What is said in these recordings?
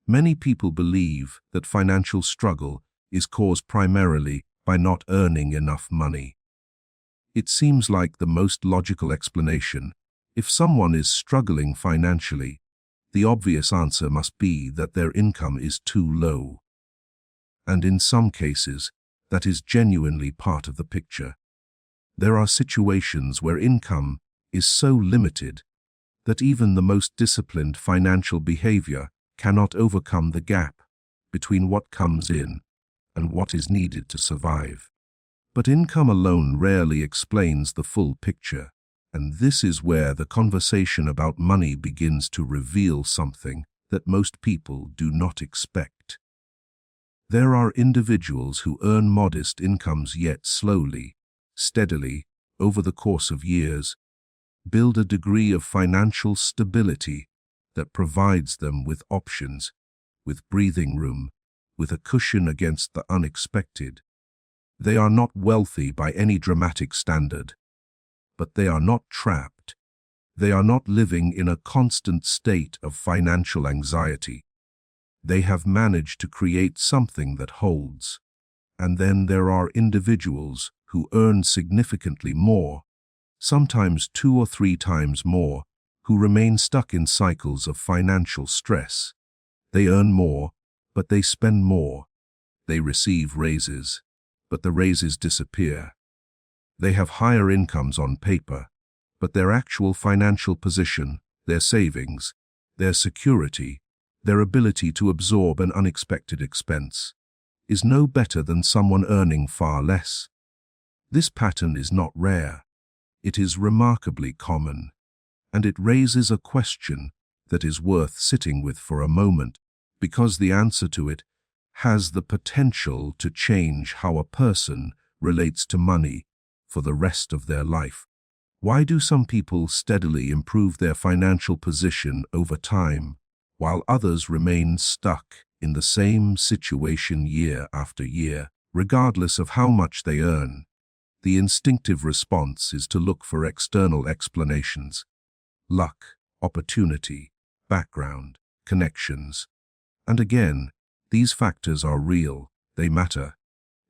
Many people believe that financial struggle is caused primarily by not earning enough money. It seems like the most logical explanation. If someone is struggling financially, the obvious answer must be that their income is too low. And in some cases, that is genuinely part of the picture. There are situations where income is so limited that even the most disciplined financial behavior cannot overcome the gap between what comes in and what is needed to survive. But income alone rarely explains the full picture, and this is where the conversation about money begins to reveal something that most people do not expect. There are individuals who earn modest incomes yet slowly, steadily, over the course of years, build a degree of financial stability that provides them with options, with breathing room, with a cushion against the unexpected. They are not wealthy by any dramatic standard, but they are not trapped. They are not living in a constant state of financial anxiety. They have managed to create something that holds. And then there are individuals who earn significantly more, sometimes 2 or 3 times more, who remain stuck in cycles of financial stress. They earn more, but they spend more. They receive raises, but the raises disappear. They have higher incomes on paper, but their actual financial position, their savings, their security, their ability to absorb an unexpected expense, is no better than someone earning far less. This pattern is not rare. It is remarkably common, and it raises a question that is worth sitting with for a moment, because the answer to it has the potential to change how a person relates to money for the rest of their life. Why do some people steadily improve their financial position over time, while others remain stuck in the same situation year after year, regardless of how much they earn? The instinctive response is to look for external explanations: luck, opportunity, background, connections. And again, these factors are real, they matter.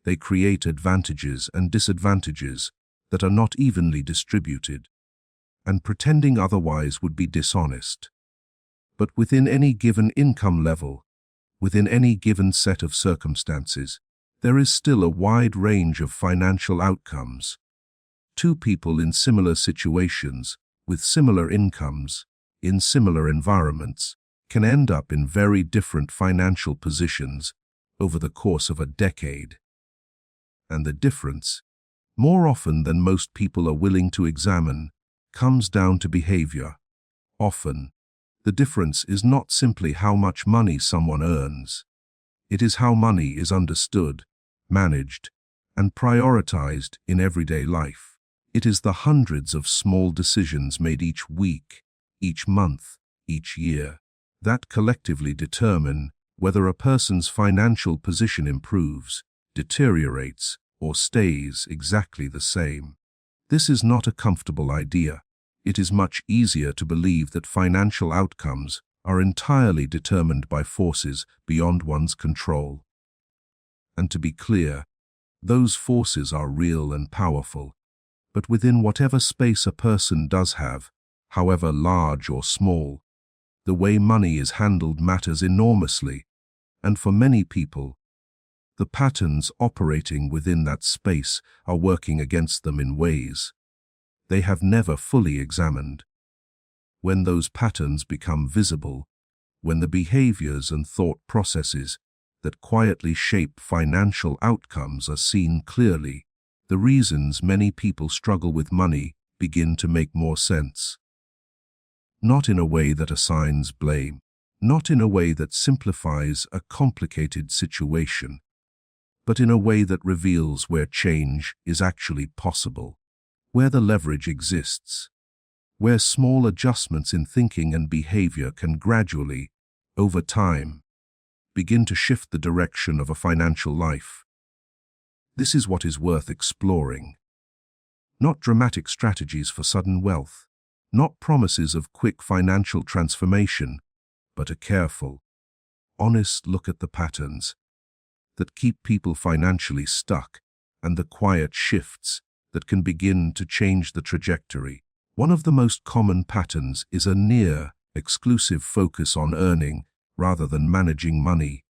They create advantages and disadvantages that are not evenly distributed, and pretending otherwise would be dishonest. But within any given income level, within any given set of circumstances, there is still a wide range of financial outcomes. 2 people in similar situations, with similar incomes, in similar environments, can end up in very different financial positions over the course of a decade. And the difference, more often than most people are willing to examine, comes down to behavior. Often, the difference is not simply how much money someone earns. It is how money is understood, managed, and prioritized in everyday life. It is the hundreds of small decisions made each week, each month, each year, that collectively determine whether a person's financial position improves, deteriorates, or stays exactly the same. This is not a comfortable idea. It is much easier to believe that financial outcomes are entirely determined by forces beyond one's control. And to be clear, those forces are real and powerful, but within whatever space a person does have, however large or small, the way money is handled matters enormously, and for many people, the patterns operating within that space are working against them in ways they have never fully examined. When those patterns become visible, when the behaviors and thought processes that quietly shape financial outcomes are seen clearly, the reasons many people struggle with money begin to make more sense. Not in a way that assigns blame, not in a way that simplifies a complicated situation, but in a way that reveals where change is actually possible, where the leverage exists, where small adjustments in thinking and behavior can gradually, over time, begin to shift the direction of a financial life. This is what is worth exploring. Not dramatic strategies for sudden wealth, not promises of quick financial transformation, but a careful, honest look at the patterns that keep people financially stuck and the quiet shifts that can begin to change the trajectory. One of the most common patterns is a near-exclusive focus on earning rather than managing money.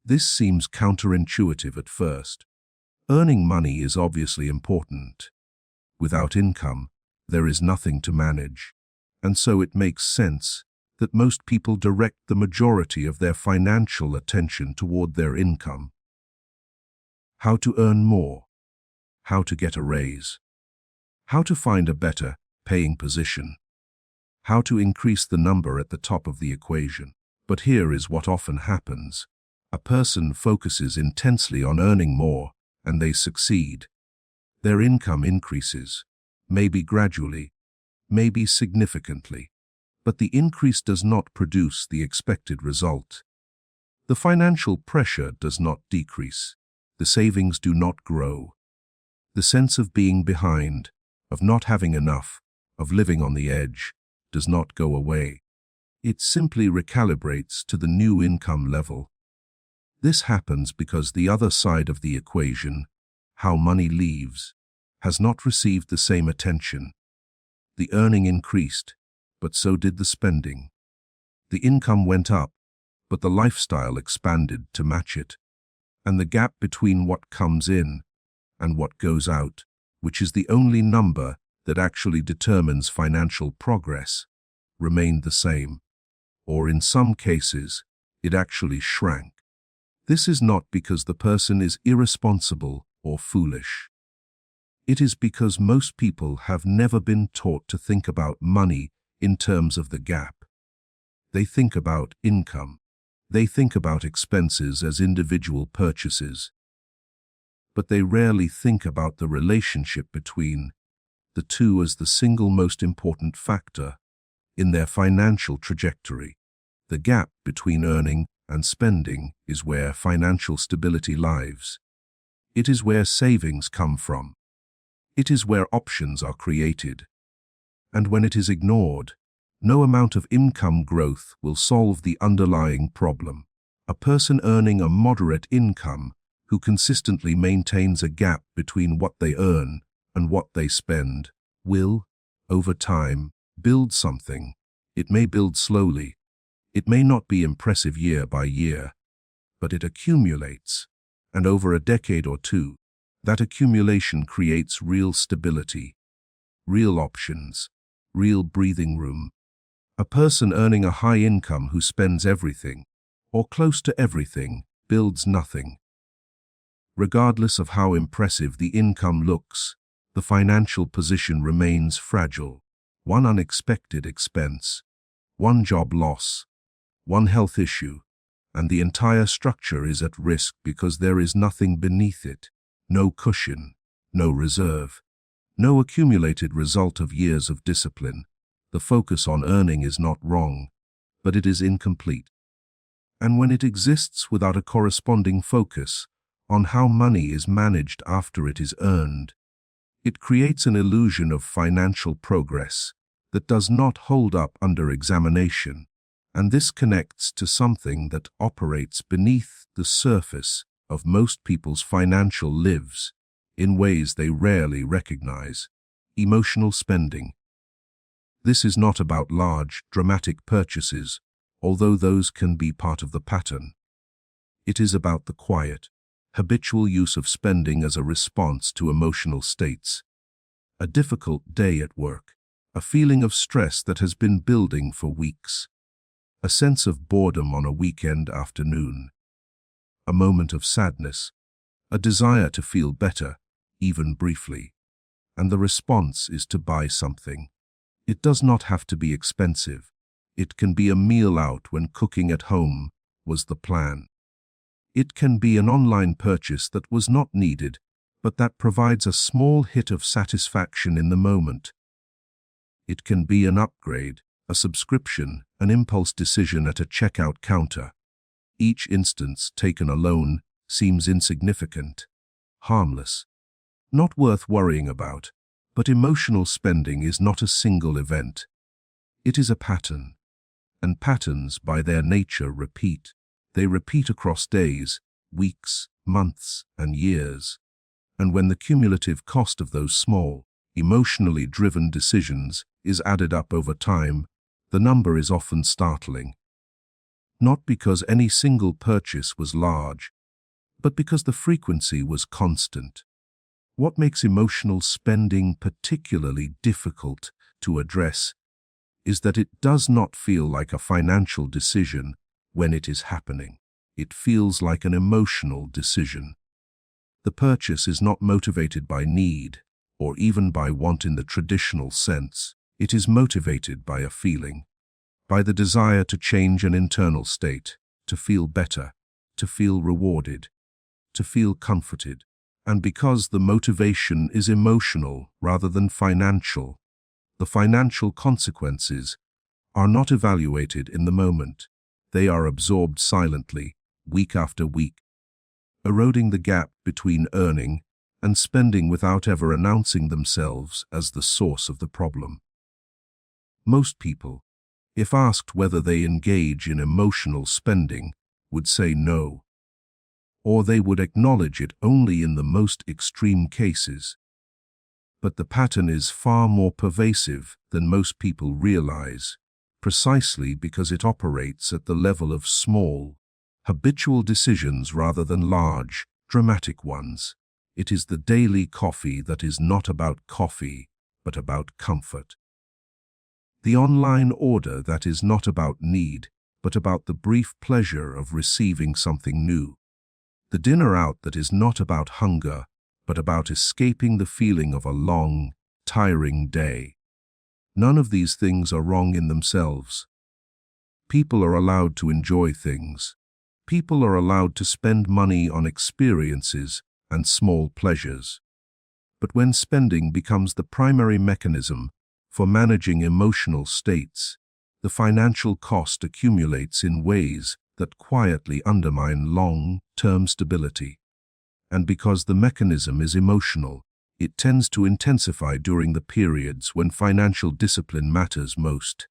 This seems counterintuitive at first. Earning money is obviously important. Without income, there is nothing to manage, and so it makes sense that most people direct the majority of their financial attention toward their income. How to earn more, how to get a raise, how to find a better paying position, how to increase the number at the top of the equation. But here is what often happens. A person focuses intensely on earning more, and they succeed. Their income increases, maybe gradually, maybe significantly, but the increase does not produce the expected result. The financial pressure does not decrease. The savings do not grow. The sense of being behind, of not having enough, of living on the edge, does not go away. It simply recalibrates to the new income level. This happens because the other side of the equation, how money leaves, has not received the same attention. The earning increased, but so did the spending. The income went up, but the lifestyle expanded to match it. And the gap between what comes in and what goes out, which is the only number that actually determines financial progress, remained the same. Or in some cases, it actually shrank. This is not because the person is irresponsible or foolish. It is because most people have never been taught to think about money in terms of the gap. They think about income. They think about expenses as individual purchases. But they rarely think about the relationship between the two as the single most important factor in their financial trajectory. The gap between earning and spending is where financial stability lies. It is where savings come from. It is where options are created. And when it is ignored, no amount of income growth will solve the underlying problem. A person earning a moderate income who consistently maintains a gap between what they earn and what they spend will, over time, build something. It may build slowly. It may not be impressive year by year, but it accumulates, and over a decade or two, that accumulation creates real stability, real options, real breathing room. A person earning a high income who spends everything, or close to everything, builds nothing. Regardless of how impressive the income looks, the financial position remains fragile. One unexpected expense, one job loss, one health issue, and the entire structure is at risk because there is nothing beneath it. No cushion, no reserve, no accumulated result of years of discipline. The focus on earning is not wrong, but it is incomplete. And when it exists without a corresponding focus on how money is managed after it is earned, it creates an illusion of financial progress that does not hold up under examination, and this connects to something that operates beneath the surface of most people's financial lives in ways they rarely recognize: emotional spending. This is not about large, dramatic purchases, although those can be part of the pattern. It is about the quiet, habitual use of spending as a response to emotional states. A difficult day at work, a feeling of stress that has been building for weeks, a sense of boredom on a weekend afternoon, a moment of sadness, a desire to feel better, even briefly, and the response is to buy something. It does not have to be expensive. It can be a meal out when cooking at home was the plan. It can be an online purchase that was not needed, but that provides a small hit of satisfaction in the moment. It can be an upgrade, a subscription, an impulse decision at a checkout counter. Each instance taken alone seems insignificant, harmless, not worth worrying about. But emotional spending is not a single event. It is a pattern. and patterns by their nature repeat. They repeat across days, weeks, months, and years. And when the cumulative cost of those small, emotionally driven decisions is added up over time, the number is often startling. Not because any single purchase was large, but because the frequency was constant. What makes emotional spending particularly difficult to address is that it does not feel like a financial decision when it is happening. It feels like an emotional decision. The purchase is not motivated by need or even by want in the traditional sense. It is motivated by a feeling, by the desire to change an internal state, to feel better, to feel rewarded, to feel comforted. And because the motivation is emotional rather than financial, the financial consequences are not evaluated in the moment. They are absorbed silently, week after week, eroding the gap between earning and spending without ever announcing themselves as the source of the problem. Most people, if asked whether they engage in emotional spending, would say no, or they would acknowledge it only in the most extreme cases. But the pattern is far more pervasive than most people realize, precisely because it operates at the level of small, habitual decisions rather than large, dramatic ones. It is the daily coffee that is not about coffee, but about comfort. The online order that is not about need, but about the brief pleasure of receiving something new. The dinner out that is not about hunger, but about escaping the feeling of a long, tiring day. None of these things are wrong in themselves. People are allowed to enjoy things. People are allowed to spend money on experiences and small pleasures. But when spending becomes the primary mechanism for managing emotional states, the financial cost accumulates in ways that quietly undermine long-term stability. And because the mechanism is emotional, it tends to intensify during the periods when financial discipline matters most.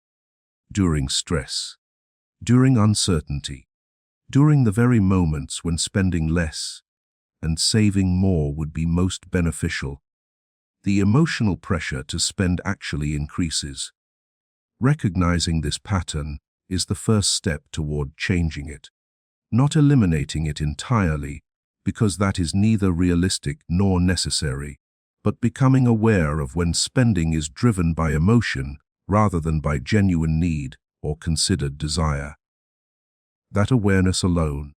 During stress, during uncertainty, during the very moments when spending less and saving more would be most beneficial, the emotional pressure to spend actually increases. Recognizing this pattern is the first step toward changing it. Not eliminating it entirely, because that is neither realistic nor necessary, but becoming aware of when spending is driven by emotion rather than by genuine need or considered desire. That awareness alone,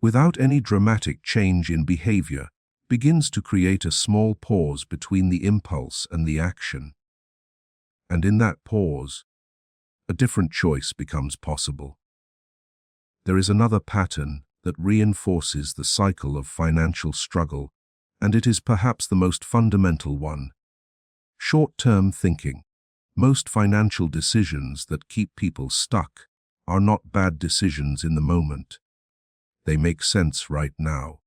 without any dramatic change in behavior, begins to create a small pause between the impulse and the action. And in that pause, a different choice becomes possible. There is another pattern that reinforces the cycle of financial struggle, and it is perhaps the most fundamental one. Short-term thinking. Most financial decisions that keep people stuck are not bad decisions in the moment. They make sense right now.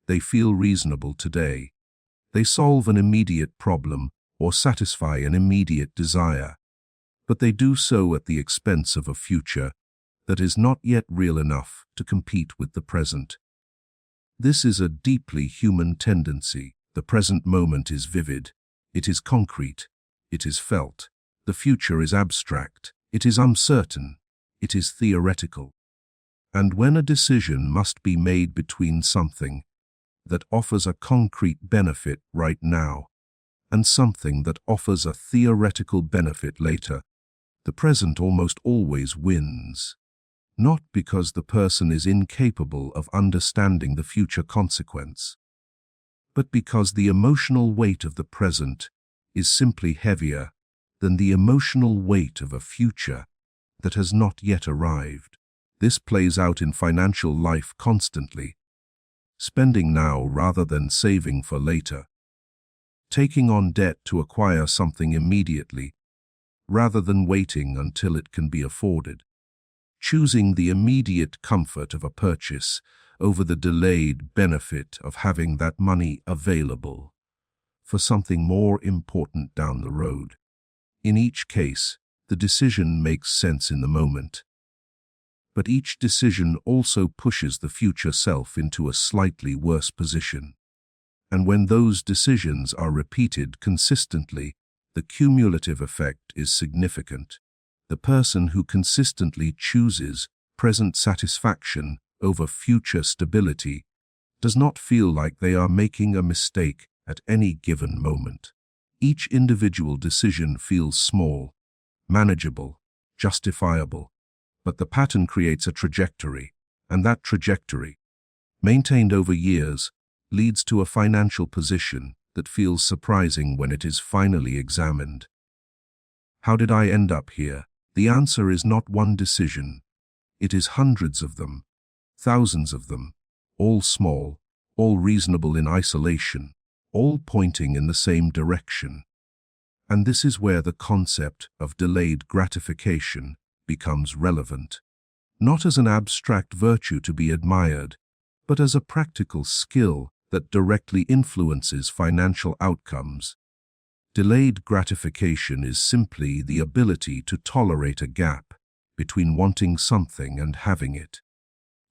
They feel reasonable today. They solve an immediate problem or satisfy an immediate desire. But they do so at the expense of a future that is not yet real enough to compete with the present. This is a deeply human tendency. The present moment is vivid. It is concrete. It is felt. The future is abstract. It is uncertain. It is theoretical. And when a decision must be made between something that offers a concrete benefit right now and something that offers a theoretical benefit later, the present almost always wins. Not because the person is incapable of understanding the future consequence, but because the emotional weight of the present is simply heavier than the emotional weight of a future that has not yet arrived. This plays out in financial life constantly. Spending now rather than saving for later. Taking on debt to acquire something immediately rather than waiting until it can be afforded. Choosing the immediate comfort of a purchase over the delayed benefit of having that money available for something more important down the road. In each case, the decision makes sense in the moment. but each decision also pushes the future self into a slightly worse position. And when those decisions are repeated consistently, the cumulative effect is significant. The person who consistently chooses present satisfaction over future stability does not feel like they are making a mistake at any given moment. Each individual decision feels small, manageable, justifiable, but the pattern creates a trajectory, and that trajectory, maintained over years, leads to a financial position that feels surprising when it is finally examined. How did I end up here? The answer is not one decision. It is hundreds of them, thousands of them, all small, all reasonable in isolation, all pointing in the same direction. And this is where the concept of delayed gratification becomes relevant, not as an abstract virtue to be admired, but as a practical skill that directly influences financial outcomes. Delayed gratification is simply the ability to tolerate a gap between wanting something and having it.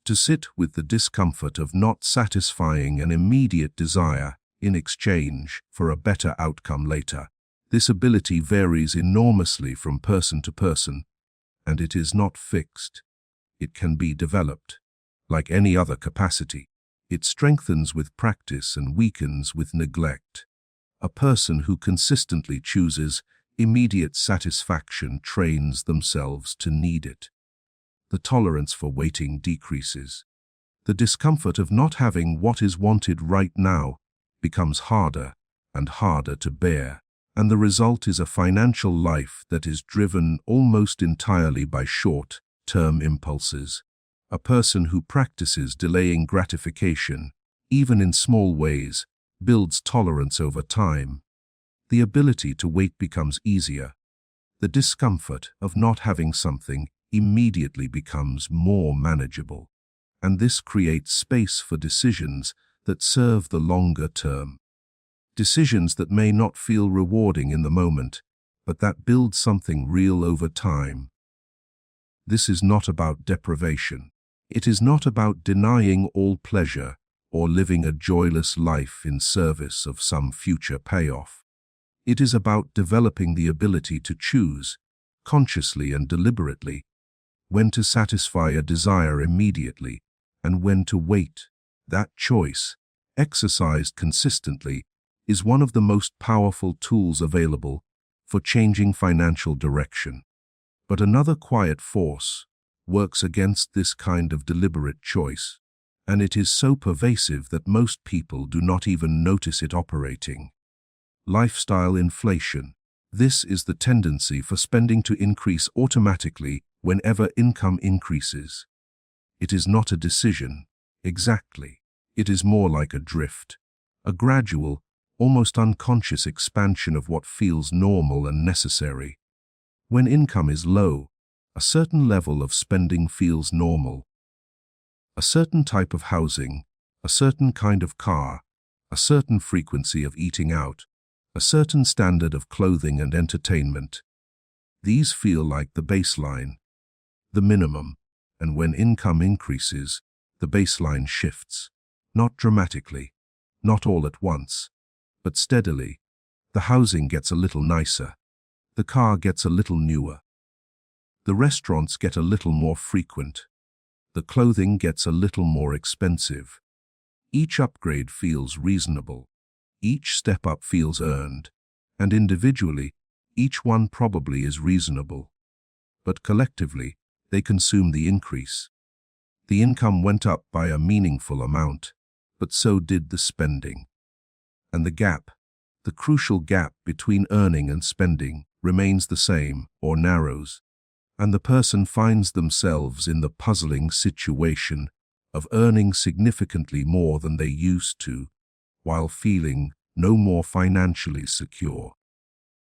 To sit with the discomfort of not satisfying an immediate desire in exchange for a better outcome later. This ability varies enormously from person to person, and it is not fixed. It can be developed. Like any other capacity, it strengthens with practice and weakens with neglect. A person who consistently chooses immediate satisfaction trains themselves to need it. The tolerance for waiting decreases. The discomfort of not having what is wanted right now becomes harder and harder to bear, and the result is a financial life that is driven almost entirely by short-term impulses. A person who practices delaying gratification, even in small ways, builds tolerance over time. The ability to wait becomes easier. The discomfort of not having something immediately becomes more manageable, and this creates space for decisions that serve the longer term. Decisions that may not feel rewarding in the moment, but that build something real over time. This is not about deprivation. It is not about denying all pleasure or living a joyless life in service of some future payoff. It is about developing the ability to choose, consciously and deliberately, when to satisfy a desire immediately and when to wait. That choice, exercised consistently, is one of the most powerful tools available for changing financial direction. But another quiet force works against this kind of deliberate choice, and it is so pervasive that most people do not even notice it operating. Lifestyle inflation. This is the tendency for spending to increase automatically whenever income increases. It is not a decision, exactly. It is more like a drift, a gradual, almost unconscious expansion of what feels normal and necessary. When income is low, a certain level of spending feels normal. A certain type of housing, a certain kind of car, a certain frequency of eating out, a certain standard of clothing and entertainment. These feel like the baseline, the minimum, and when income increases, the baseline shifts. Not dramatically, not all at once, but steadily. The housing gets a little nicer. The car gets a little newer. The restaurants get a little more frequent. The clothing gets a little more expensive. Each upgrade feels reasonable. Each step up feels earned. And individually, each one probably is reasonable. But collectively, they consume the increase. The income went up by a meaningful amount, but so did the spending. And the gap, the crucial gap between earning and spending, remains the same or narrows. And the person finds themselves in the puzzling situation of earning significantly more than they used to, while feeling no more financially secure.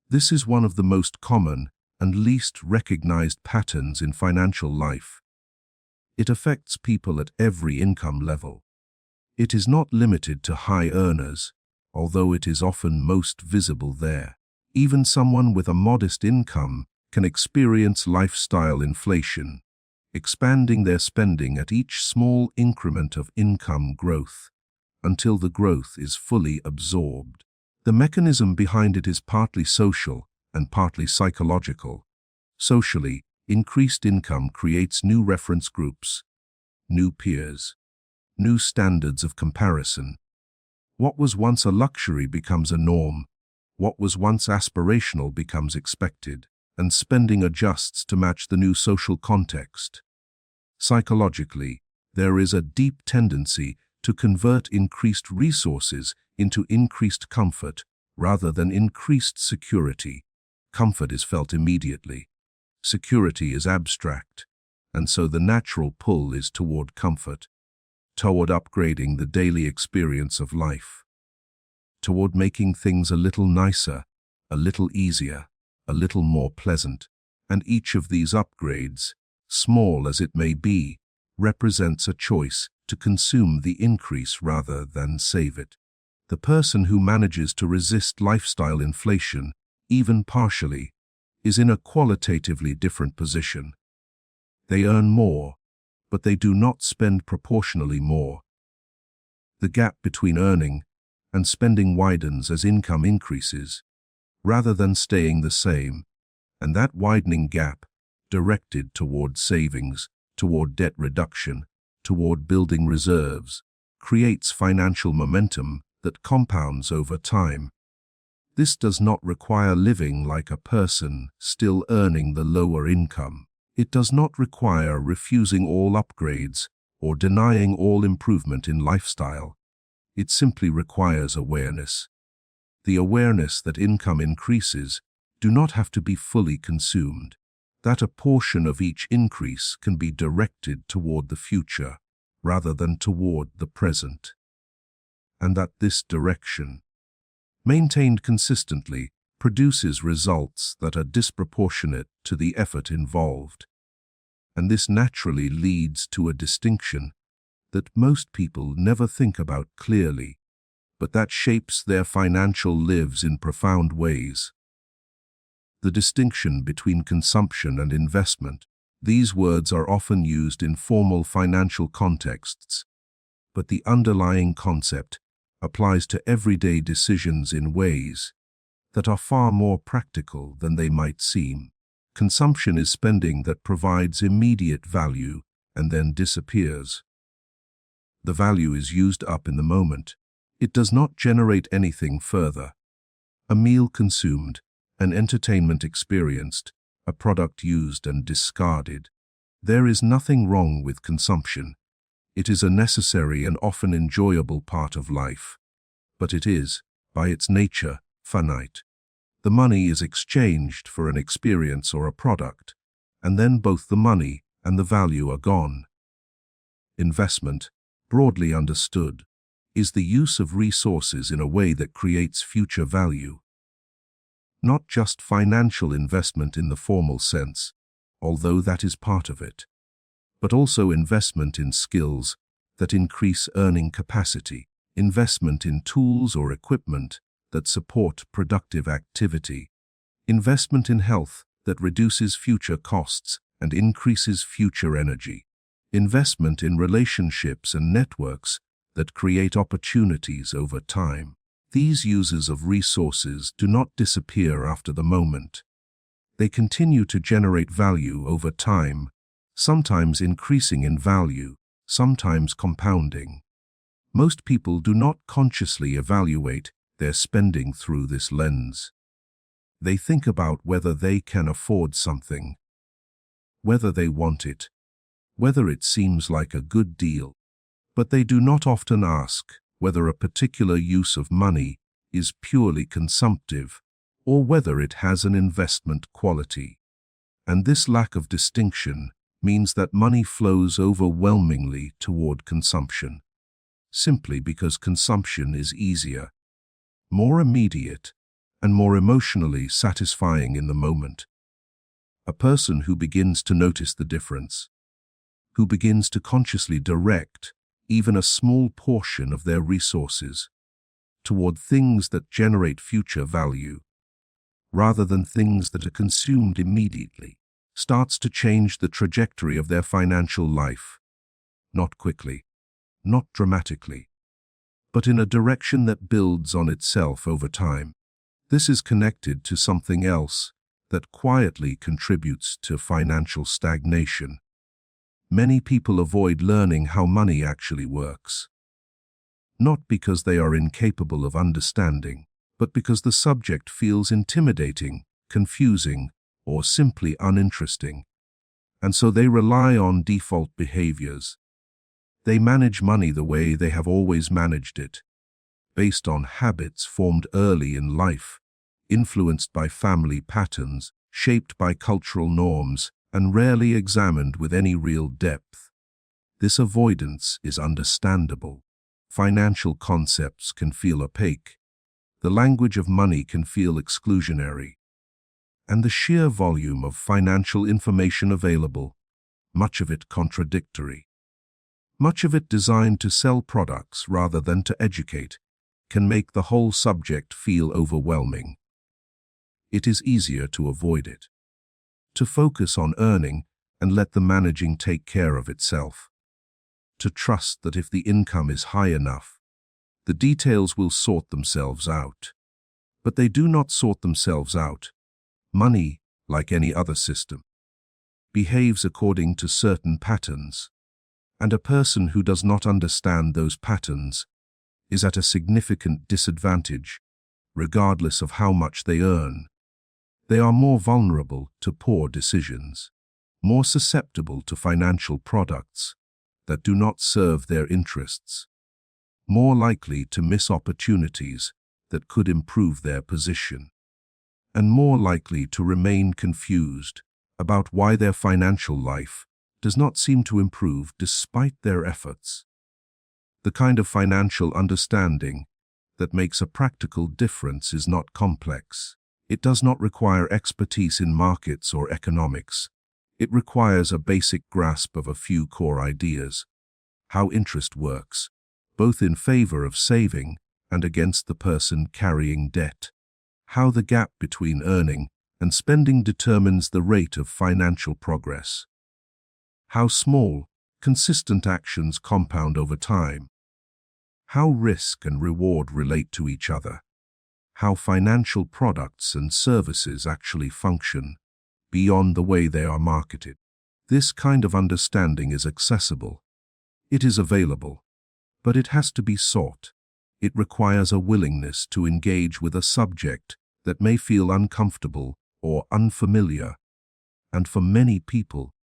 This is one of the most common and least recognized patterns in financial life. It affects people at every income level. It is not limited to high earners, although it is often most visible there. Even someone with a modest income can experience lifestyle inflation. expanding their spending at each small increment of income growth until the growth is fully absorbed. The mechanism behind it is partly social and partly psychological. Socially, increased income creates new reference groups, new peers, new standards of comparison. What was once a luxury becomes a norm. What was once aspirational becomes expected, and spending adjusts to match the new social context. Psychologically, there is a deep tendency to convert increased resources into increased comfort rather than increased security. Comfort is felt immediately. Security is abstract, and so the natural pull is toward comfort, toward upgrading the daily experience of life, toward making things a little nicer, a little easier, a little more pleasant. And each of these upgrades, small as it may be, represents a choice to consume the increase rather than save it. The person who manages to resist lifestyle inflation, even partially, is in a qualitatively different position. They earn more, but they do not spend proportionally more. The gap between earning and spending widens as income increases, rather than staying the same, and that widening gap, directed toward savings, toward debt reduction, toward building reserves, creates financial momentum that compounds over time. This does not require living like a person still earning the lower income. It does not require refusing all upgrades or denying all improvement in lifestyle. It simply requires awareness. The awareness that income increases do not have to be fully consumed, that a portion of each increase can be directed toward the future rather than toward the present, and that this direction, maintained consistently, produces results that are disproportionate to the effort involved. And this naturally leads to a distinction that most people never think about clearly, but that shapes their financial lives in profound ways. The distinction between consumption and investment. These words are often used in formal financial contexts, but the underlying concept applies to everyday decisions in ways that are far more practical than they might seem. Consumption is spending that provides immediate value and then disappears. The value is used up in the moment. It does not generate anything further. A meal consumed, an entertainment experienced, a product used and discarded. There is nothing wrong with consumption. It is a necessary and often enjoyable part of life. But it is, by its nature, finite. The money is exchanged for an experience or a product, and then both the money and the value are gone. Investment, broadly understood, is the use of resources in a way that creates future value. Not just financial investment in the formal sense, although that is part of it, but also investment in skills that increase earning capacity, investment in tools or equipment that support productive activity, investment in health that reduces future costs and increases future energy, investment in relationships and networks that create opportunities over time. These uses of resources do not disappear after the moment. They continue to generate value over time, sometimes increasing in value, sometimes compounding. Most people do not consciously evaluate their spending through this lens. They think about whether they can afford something, whether they want it, whether it seems like a good deal, but they do not often ask whether a particular use of money is purely consumptive or whether it has an investment quality. And this lack of distinction means that money flows overwhelmingly toward consumption, simply because consumption is easier, more immediate, and more emotionally satisfying in the moment. A person who begins to notice the difference, who begins to consciously direct even a small portion of their resources toward things that generate future value, rather than things that are consumed immediately, starts to change the trajectory of their financial life. Not quickly, not dramatically, but in a direction that builds on itself over time. This is connected to something else that quietly contributes to financial stagnation. Many people avoid learning how money actually works. Not because they are incapable of understanding, but because the subject feels intimidating, confusing, or simply uninteresting. And so they rely on default behaviors. They manage money the way they have always managed it, based on habits formed early in life, influenced by family patterns, shaped by cultural norms, and rarely examined with any real depth. This avoidance is understandable. Financial concepts can feel opaque. The language of money can feel exclusionary. And the sheer volume of financial information available, much of it contradictory, much of it designed to sell products rather than to educate, can make the whole subject feel overwhelming. It is easier to avoid it, to focus on earning and let the managing take care of itself, to trust that if the income is high enough, the details will sort themselves out. But they do not sort themselves out. Money, like any other system, behaves according to certain patterns, and a person who does not understand those patterns is at a significant disadvantage, regardless of how much they earn. They are more vulnerable to poor decisions, more susceptible to financial products that do not serve their interests, more likely to miss opportunities that could improve their position, and more likely to remain confused about why their financial life does not seem to improve despite their efforts. The kind of financial understanding that makes a practical difference is not complex. It does not require expertise in markets or economics. It requires a basic grasp of a few core ideas: how interest works, both in favor of saving and against the person carrying debt; how the gap between earning and spending determines the rate of financial progress; how small, consistent actions compound over time; how risk and reward relate to each other; how financial products and services actually function beyond the way they are marketed. This kind of understanding is accessible. It is available, but it has to be sought. It requires a willingness to engage with a subject that may feel uncomfortable or unfamiliar. And for many people,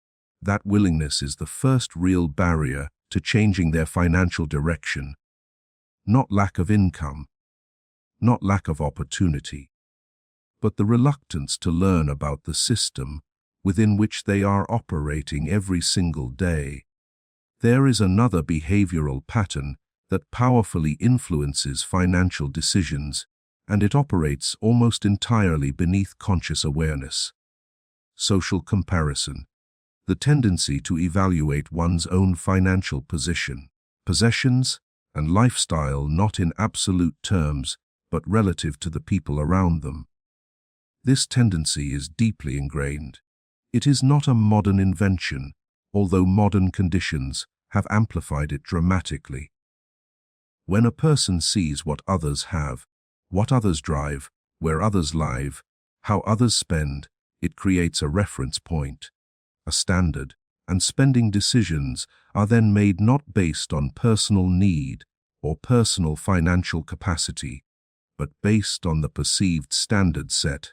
that willingness is the first real barrier to changing their financial direction. Not lack of income, not lack of opportunity, but the reluctance to learn about the system within which they are operating every single day. There is another behavioral pattern that powerfully influences financial decisions, and it operates almost entirely beneath conscious awareness. Social comparison, the tendency to evaluate one's own financial position, possessions, and lifestyle not in absolute terms, but relative to the people around them. This tendency is deeply ingrained. It is not a modern invention, although modern conditions have amplified it dramatically. When a person sees what others have, what others drive, where others live, how others spend, it creates a reference point, a standard, and spending decisions are then made not based on personal need or personal financial capacity, but based on the perceived standard set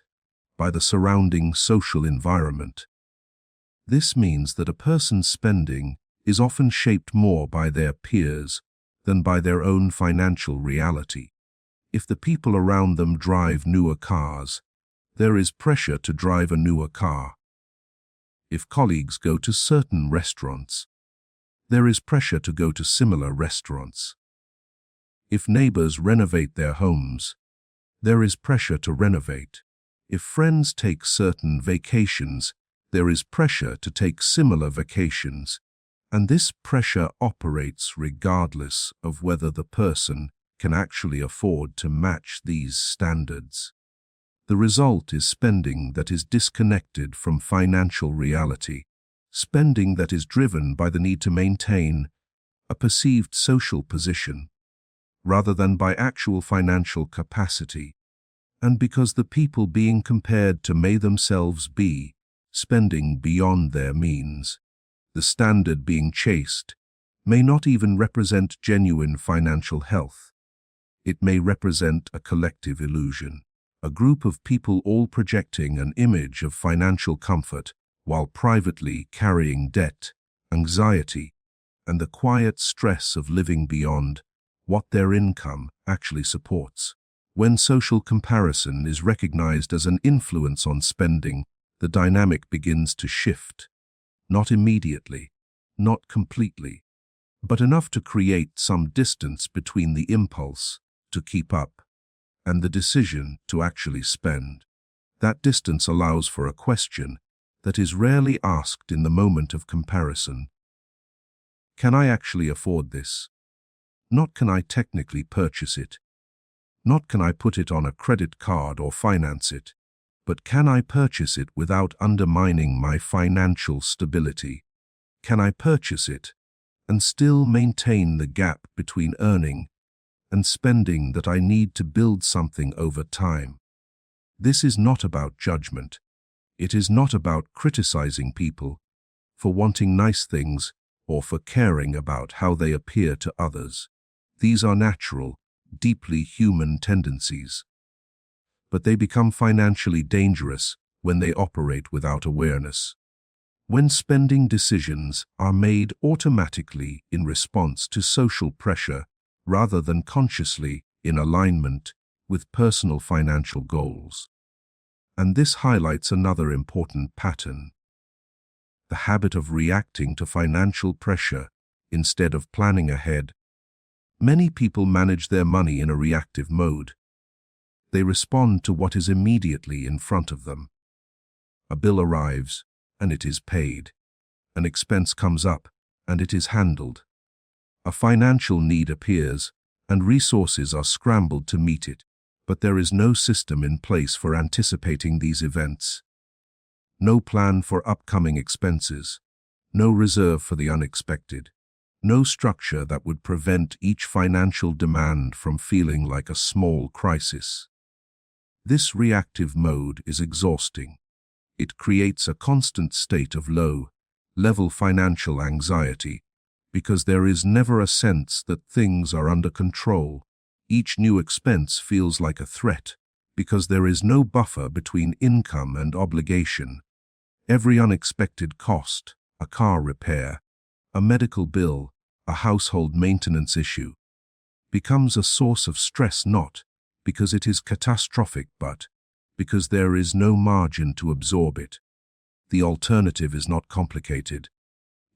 by the surrounding social environment. This means that a person's spending is often shaped more by their peers than by their own financial reality. If the people around them drive newer cars, there is pressure to drive a newer car. If colleagues go to certain restaurants, there is pressure to go to similar restaurants. If neighbors renovate their homes, there is pressure to renovate. If friends take certain vacations, there is pressure to take similar vacations. And this pressure operates regardless of whether the person can actually afford to match these standards. The result is spending that is disconnected from financial reality, spending that is driven by the need to maintain a perceived social position, rather than by actual financial capacity, and because the people being compared to may themselves be spending beyond their means. The standard being chased may not even represent genuine financial health. It may represent a collective illusion, a group of people all projecting an image of financial comfort while privately carrying debt, anxiety, and the quiet stress of living beyond what their income actually supports. When social comparison is recognized as an influence on spending, the dynamic begins to shift. Not immediately, not completely, but enough to create some distance between the impulse to keep up and the decision to actually spend. That distance allows for a question that is rarely asked in the moment of comparison. Can I actually afford this? Not can I technically purchase it. Not can I put it on a credit card or finance it, but can I purchase it without undermining my financial stability? Can I purchase it and still maintain the gap between earning and spending that I need to build something over time? This is not about judgment. It is not about criticizing people for wanting nice things or for caring about how they appear to others. These are natural, deeply human tendencies. But they become financially dangerous when they operate without awareness. When spending decisions are made automatically in response to social pressure rather than consciously in alignment with personal financial goals. And this highlights another important pattern: the habit of reacting to financial pressure instead of planning ahead. Many people manage their money in a reactive mode. They respond to what is immediately in front of them. A bill arrives, and it is paid. An expense comes up, and it is handled. A financial need appears, and resources are scrambled to meet it, but there is no system in place for anticipating these events. No plan for upcoming expenses, no reserve for the unexpected, no structure that would prevent each financial demand from feeling like a small crisis. This reactive mode is exhausting. It creates a constant state of low-level financial anxiety because there is never a sense that things are under control. Each new expense feels like a threat because there is no buffer between income and obligation. Every unexpected cost, a car repair, a medical bill, a household maintenance issue, becomes a source of stress not because it is catastrophic but because there is no margin to absorb it. The alternative is not complicated.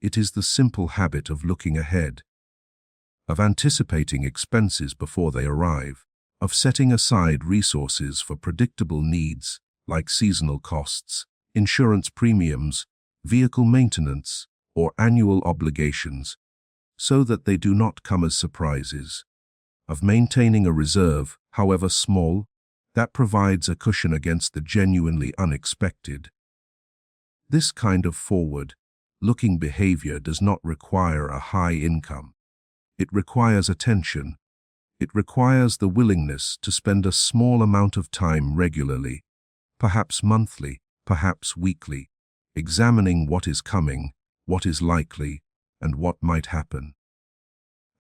It is the simple habit of looking ahead, of anticipating expenses before they arrive, of setting aside resources for predictable needs like seasonal costs, insurance premiums, vehicle maintenance, or annual obligations, so that they do not come as surprises, of maintaining a reserve, however small, that provides a cushion against the genuinely unexpected. This kind of forward-looking behavior does not require a high income. It requires attention. It requires the willingness to spend a small amount of time regularly, perhaps monthly, perhaps weekly, examining what is coming, what is likely, and what might happen.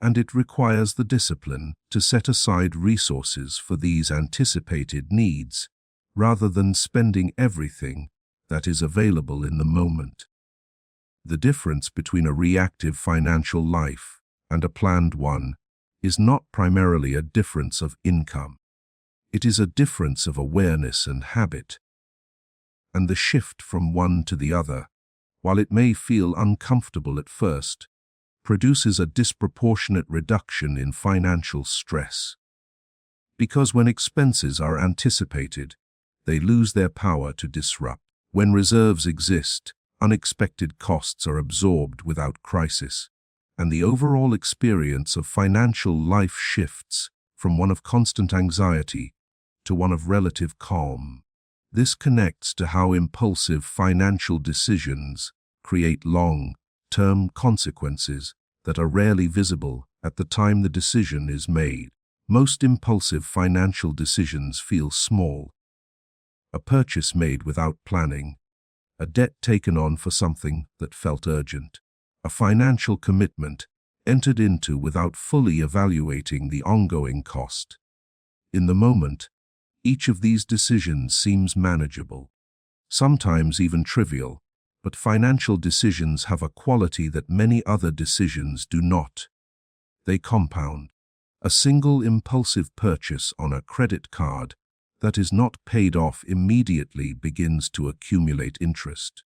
And it requires the discipline to set aside resources for these anticipated needs, rather than spending everything that is available in the moment. The difference between a reactive financial life and a planned one is not primarily a difference of income. It is a difference of awareness and habit. And the shift from one to the other, while it may feel uncomfortable at first, produces a disproportionate reduction in financial stress. Because when expenses are anticipated, they lose their power to disrupt. When reserves exist, unexpected costs are absorbed without crisis, and the overall experience of financial life shifts from one of constant anxiety to one of relative calm. This connects to how impulsive financial decisions create long-term consequences that are rarely visible at the time the decision is made. Most impulsive financial decisions feel small. A purchase made without planning, a debt taken on for something that felt urgent, a financial commitment entered into without fully evaluating the ongoing cost. In the moment, each of these decisions seems manageable, sometimes even trivial, but financial decisions have a quality that many other decisions do not. They compound. A single impulsive purchase on a credit card that is not paid off immediately begins to accumulate interest.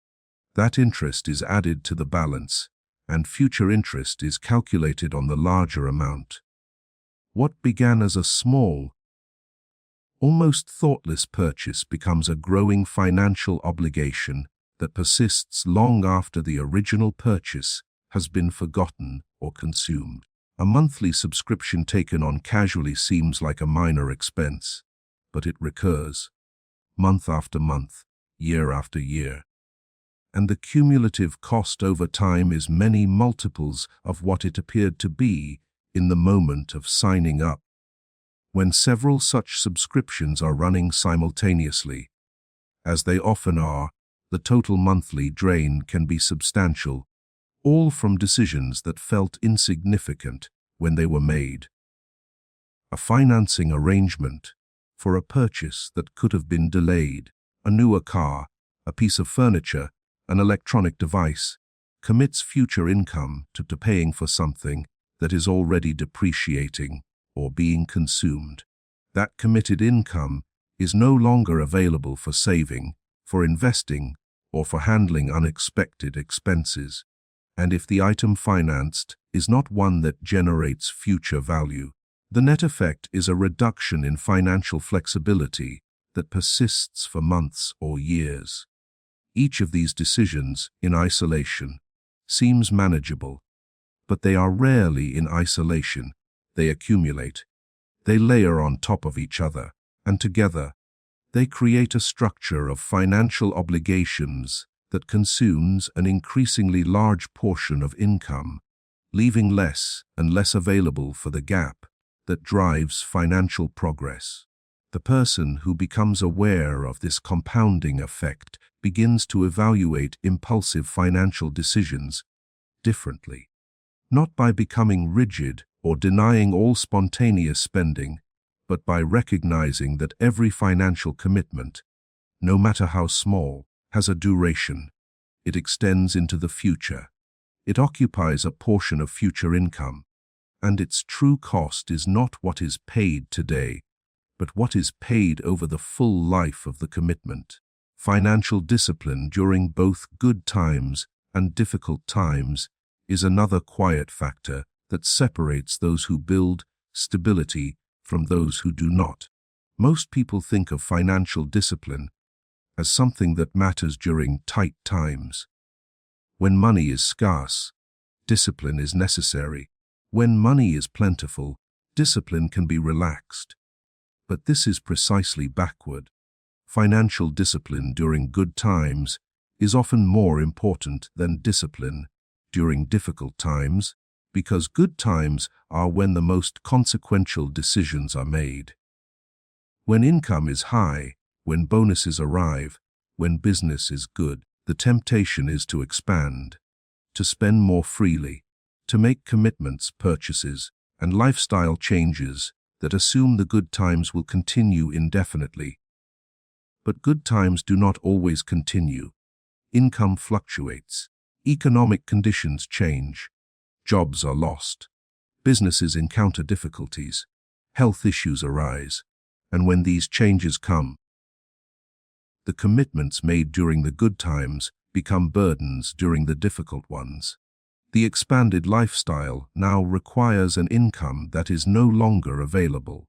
That interest is added to the balance, and future interest is calculated on the larger amount. What began as a small, almost thoughtless purchase becomes a growing financial obligation that persists long after the original purchase has been forgotten or consumed. A monthly subscription taken on casually seems like a minor expense, but it recurs, month after month, year after year. And the cumulative cost over time is many multiples of what it appeared to be in the moment of signing up. When several such subscriptions are running simultaneously, as they often are, the total monthly drain can be substantial, all from decisions that felt insignificant when they were made. A financing arrangement for a purchase that could have been delayed, a newer car, a piece of furniture, an electronic device, commits future income to paying for something that is already depreciating or being consumed. That committed income is no longer available for saving, for investing, or for handling unexpected expenses. And if the item financed is not one that generates future value, the net effect is a reduction in financial flexibility that persists for months or years. Each of these decisions, in isolation, seems manageable, but they are rarely in isolation. They accumulate, they layer on top of each other, and together, they create a structure of financial obligations that consumes an increasingly large portion of income, leaving less and less available for the gap that drives financial progress. The person who becomes aware of this compounding effect begins to evaluate impulsive financial decisions differently, not by becoming rigid or denying all spontaneous spending, but by recognizing that every financial commitment, no matter how small, has a duration. It extends into the future. It occupies a portion of future income, and its true cost is not what is paid today, but what is paid over the full life of the commitment. Financial discipline during both good times and difficult times is another quiet factor that separates those who build stability from those who do not. Most people think of financial discipline as something that matters during tight times. When money is scarce, discipline is necessary. When money is plentiful, discipline can be relaxed. But this is precisely backward. Financial discipline during good times is often more important than discipline during difficult times, because good times are when the most consequential decisions are made. When income is high, when bonuses arrive, when business is good, the temptation is to expand, to spend more freely, to make commitments, purchases, and lifestyle changes that assume the good times will continue indefinitely. But good times do not always continue. Income fluctuates. Economic conditions change. Jobs are lost. Businesses encounter difficulties. Health issues arise. And when these changes come, the commitments made during the good times become burdens during the difficult ones. The expanded lifestyle now requires an income that is no longer available.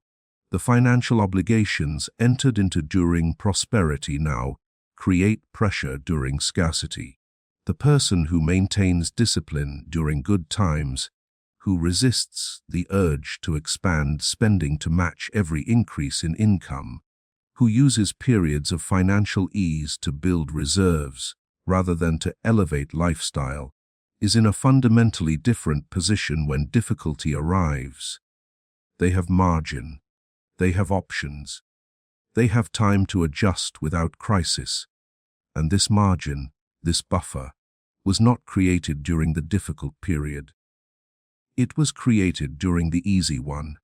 The financial obligations entered into during prosperity now create pressure during scarcity. The person who maintains discipline during good times, who resists the urge to expand spending to match every increase in income, who uses periods of financial ease to build reserves rather than to elevate lifestyle, is in a fundamentally different position when difficulty arrives. They have margin. They have options. They have time to adjust without crisis. And this margin, this buffer, was not created during the difficult period. It was created during the easy one,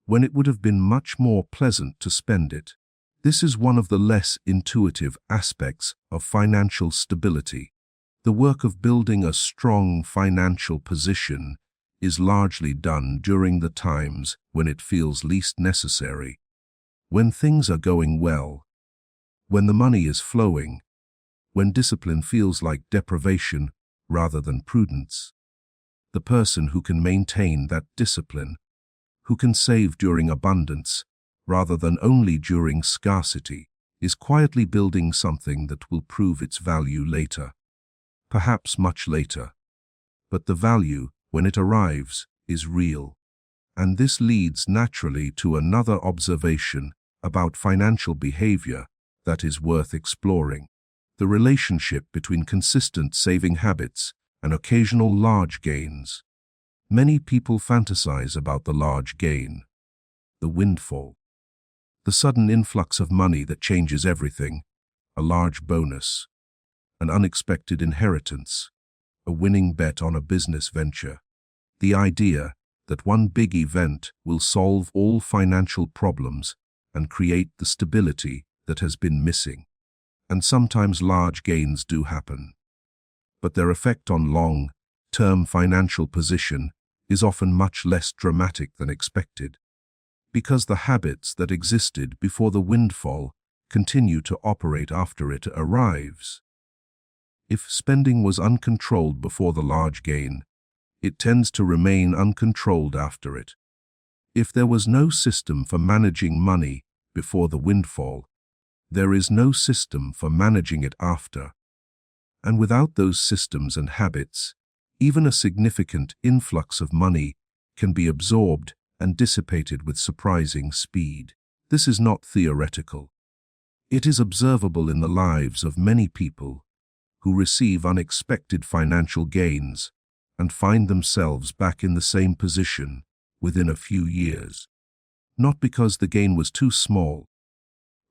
when it would have been much more pleasant to spend it. This is one of the less intuitive aspects of financial stability. The work of building a strong financial position is largely done during the times when it feels least necessary, when things are going well, when the money is flowing, when discipline feels like deprivation rather than prudence. The person who can maintain that discipline, who can save during abundance rather than only during scarcity, is quietly building something that will prove its value later, perhaps much later. But the value, when it arrives, is real. And this leads naturally to another observation about financial behavior that is worth exploring: the relationship between consistent saving habits and occasional large gains. Many people fantasize about the large gain, the windfall, the sudden influx of money that changes everything, a large bonus, an unexpected inheritance, a winning bet on a business venture. The idea that one big event will solve all financial problems and create the stability that has been missing. And sometimes large gains do happen, but their effect on long-term financial position is often much less dramatic than expected, because the habits that existed before the windfall continue to operate after it arrives. If spending was uncontrolled before the large gain, it tends to remain uncontrolled after it. If there was no system for managing money before the windfall, there is no system for managing it after. And without those systems and habits, even a significant influx of money can be absorbed and dissipated with surprising speed. This is not theoretical. It is observable in the lives of many people who receive unexpected financial gains and find themselves back in the same position within a few years. Not because the gain was too small,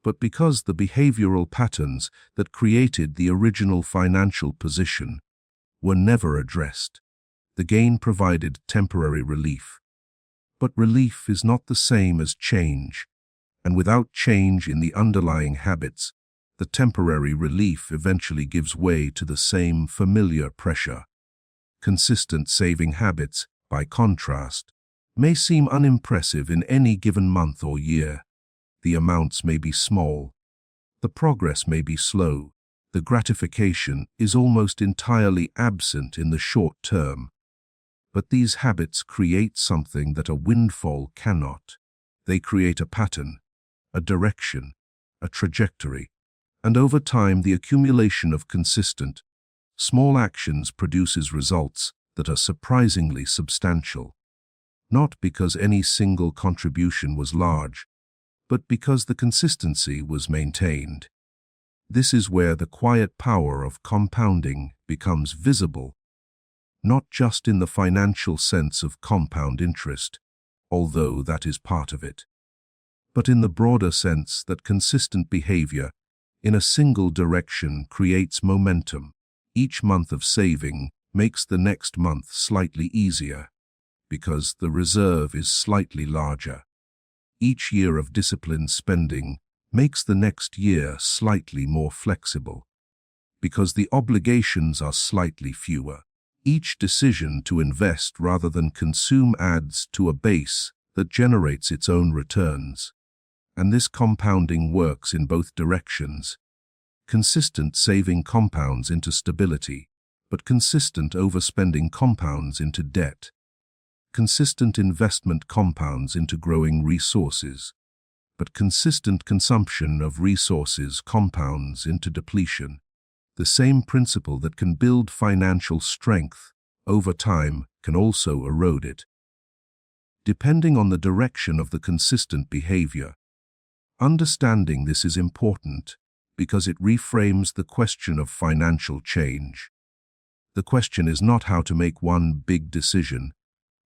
but because the behavioral patterns that created the original financial position were never addressed. The gain provided temporary relief. But relief is not the same as change, and without change in the underlying habits, the temporary relief eventually gives way to the same familiar pressure. Consistent saving habits, by contrast, may seem unimpressive in any given month or year. The amounts may be small. The progress may be slow. The gratification is almost entirely absent in the short term. But these habits create something that a windfall cannot. They create a pattern, a direction, a trajectory, and over time the accumulation of consistent, small actions produces results that are surprisingly substantial. Not because any single contribution was large, but because the consistency was maintained. This is where the quiet power of compounding becomes visible, not just in the financial sense of compound interest, although that is part of it, but in the broader sense that consistent behavior in a single direction creates momentum. Each month of saving makes the next month slightly easier, because the reserve is slightly larger. Each year of disciplined spending makes the next year slightly more flexible, because the obligations are slightly fewer. Each decision to invest rather than consume adds to a base that generates its own returns. And this compounding works in both directions. Consistent saving compounds into stability, but consistent overspending compounds into debt. Consistent investment compounds into growing resources, but consistent consumption of resources compounds into depletion. The same principle that can build financial strength over time can also erode it. Depending on the direction of the consistent behavior, Understanding this is important because it reframes the question of financial change. The question is not how to make one big decision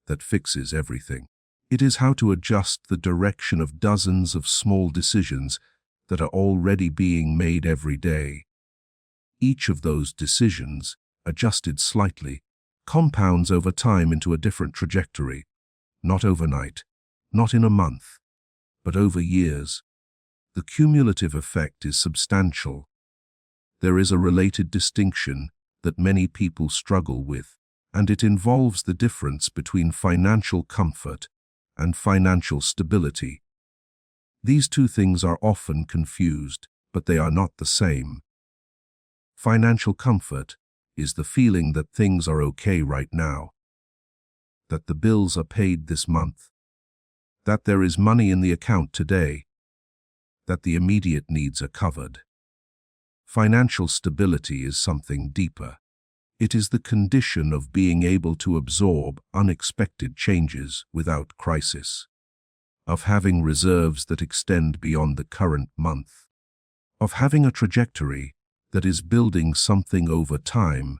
that fixes everything. It is how to adjust the direction of dozens of small decisions that are already being made every day. Each of those decisions, adjusted slightly, compounds over time into a different trajectory, not overnight, not in a month, but over years. The cumulative effect is substantial. There is a related distinction that many people struggle with, and it involves the difference between financial comfort and financial stability. These two things are often confused, but they are not the same. Financial comfort is the feeling that things are okay right now, that the bills are paid this month, that there is money in the account today, that the immediate needs are covered. Financial stability is something deeper. It is the condition of being able to absorb unexpected changes without crisis, of having reserves that extend beyond the current month, of having a trajectory that is building something over time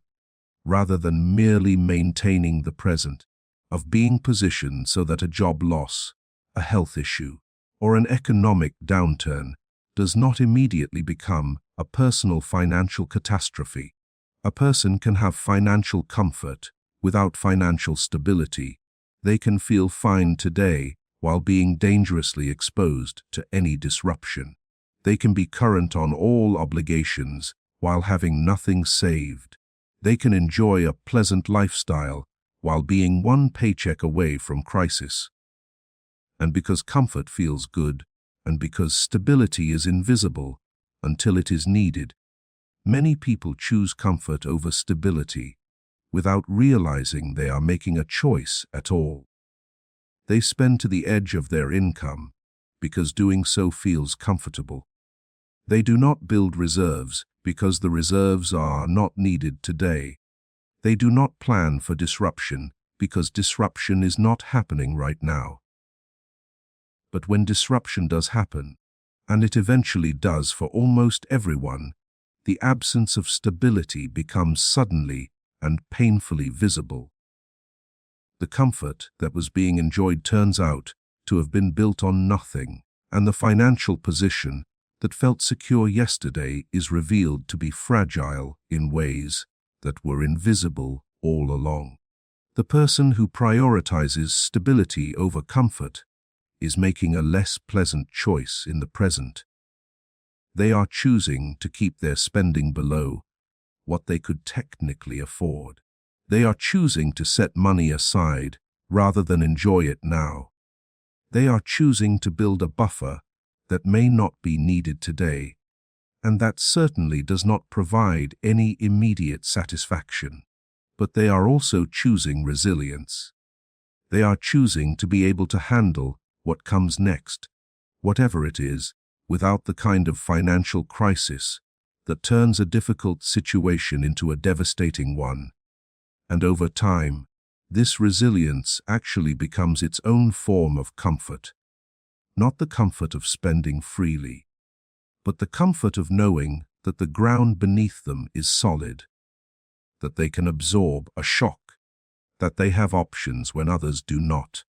rather than merely maintaining the present, of being positioned so that a job loss, a health issue, or an economic downturn does not immediately become a personal financial catastrophe. A person can have financial comfort without financial stability. They can feel fine today while being dangerously exposed to any disruption. They can be current on all obligations while having nothing saved. They can enjoy a pleasant lifestyle while being one paycheck away from crisis. And because comfort feels good, and because stability is invisible until it is needed, many people choose comfort over stability without realizing they are making a choice at all. They spend to the edge of their income because doing so feels comfortable. They do not build reserves because the reserves are not needed today. They do not plan for disruption because disruption is not happening right now. But when disruption does happen, and it eventually does for almost everyone, the absence of stability becomes suddenly and painfully visible. The comfort that was being enjoyed turns out to have been built on nothing, and the financial position that felt secure yesterday is revealed to be fragile in ways that were invisible all along. The person who prioritizes stability over comfort is making a less pleasant choice in the present. They are choosing to keep their spending below what they could technically afford. They are choosing to set money aside rather than enjoy it now. They are choosing to build a buffer that may not be needed today, and that certainly does not provide any immediate satisfaction. But they are also choosing resilience. They are choosing to be able to handle what comes next, whatever it is, without the kind of financial crisis that turns a difficult situation into a devastating one. And over time, this resilience actually becomes its own form of comfort. Not the comfort of spending freely, but the comfort of knowing that the ground beneath them is solid, that they can absorb a shock, that they have options when others do not.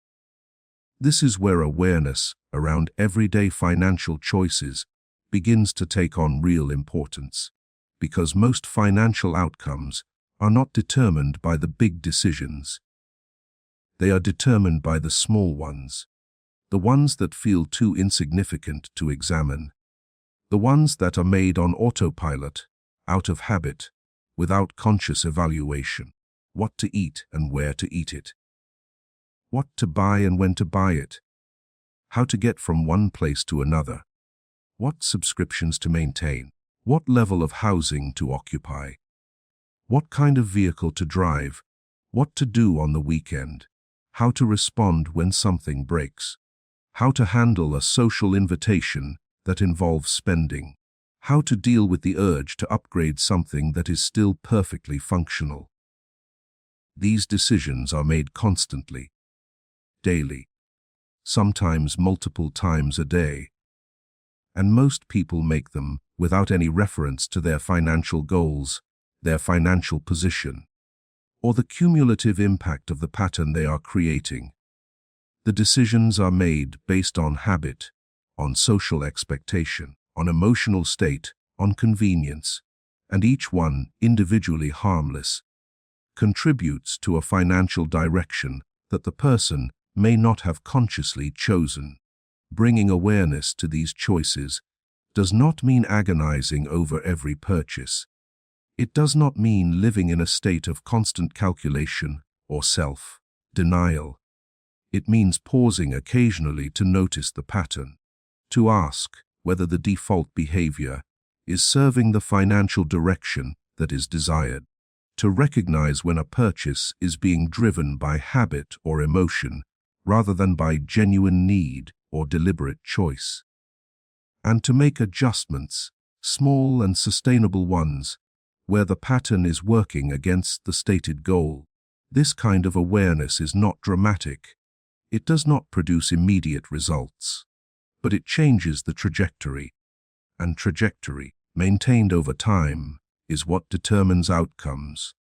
This is where awareness around everyday financial choices begins to take on real importance, because most financial outcomes are not determined by the big decisions. They are determined by the small ones, the ones that feel too insignificant to examine, the ones that are made on autopilot, out of habit, without conscious evaluation. What to eat and where to eat it. What to buy and when to buy it. How to get from one place to another. What subscriptions to maintain. What level of housing to occupy. What kind of vehicle to drive. What to do on the weekend. How to respond when something breaks. How to handle a social invitation that involves spending. How to deal with the urge to upgrade something that is still perfectly functional. These decisions are made constantly, daily, sometimes multiple times a day. and most people make them without any reference to their financial goals, their financial position, or the cumulative impact of the pattern they are creating. The decisions are made based on habit, on social expectation, on emotional state, on convenience, and each one, individually harmless, contributes to a financial direction that the person may not have consciously chosen. Bringing awareness to these choices does not mean agonizing over every purchase. It does not mean living in a state of constant calculation or self-denial. It means pausing occasionally to notice the pattern, to ask whether the default behavior is serving the financial direction that is desired, to recognize when a purchase is being driven by habit or emotion rather than by genuine need or deliberate choice, and to make adjustments, small and sustainable ones, where the pattern is working against the stated goal. This kind of awareness is not dramatic. It does not produce immediate results, but it changes the trajectory, and trajectory, maintained over time, is what determines outcomes.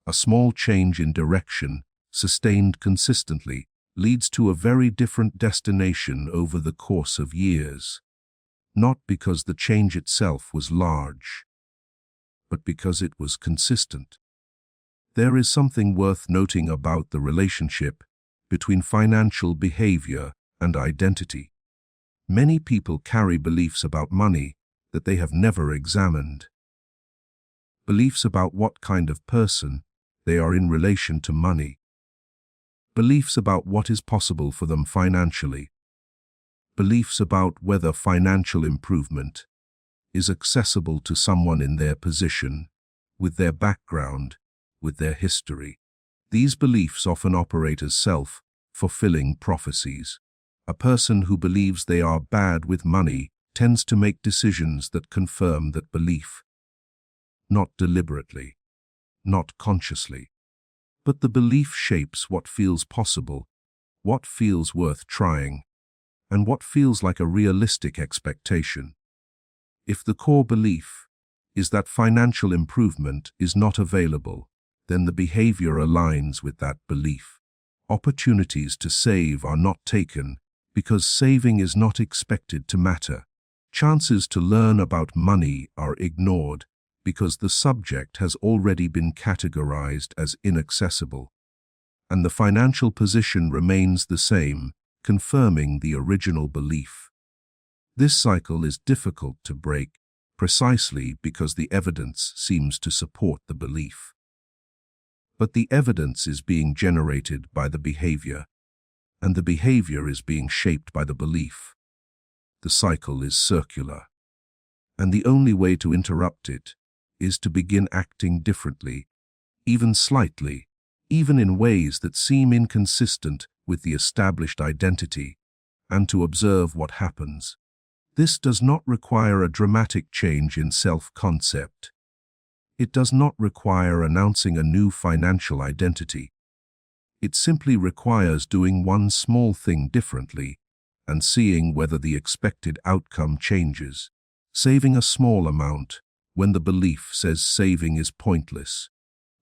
A small change in direction, sustained consistently, leads to a very different destination over the course of years, not because the change itself was large, but because it was consistent. There is something worth noting about the relationship between financial behavior and identity. Many people carry beliefs about money that they have never examined. Beliefs about what kind of person they are in relation to money. Beliefs about what is possible for them financially. Beliefs about whether financial improvement is accessible to someone in their position, with their background, with their history. These beliefs often operate as self-fulfilling prophecies. A person who believes they are bad with money tends to make decisions that confirm that belief. Not deliberately, not consciously, but the belief shapes what feels possible, what feels worth trying, and what feels like a realistic expectation. If the core belief is that financial improvement is not available, then the behavior aligns with that belief. Opportunities to save are not taken because saving is not expected to matter. Chances to learn about money are ignored because the subject has already been categorized as inaccessible, and the financial position remains the same, confirming the original belief. This cycle is difficult to break precisely because the evidence seems to support the belief. But the evidence is being generated by the behavior, and the behavior is being shaped by the belief. The cycle is circular, and the only way to interrupt it is to begin acting differently, even slightly, even in ways that seem inconsistent with the established identity, and to observe what happens. This does not require a dramatic change in self-concept. It does not require announcing a new financial identity. It simply requires doing one small thing differently and seeing whether the expected outcome changes. Saving a small amount when the belief says saving is pointless.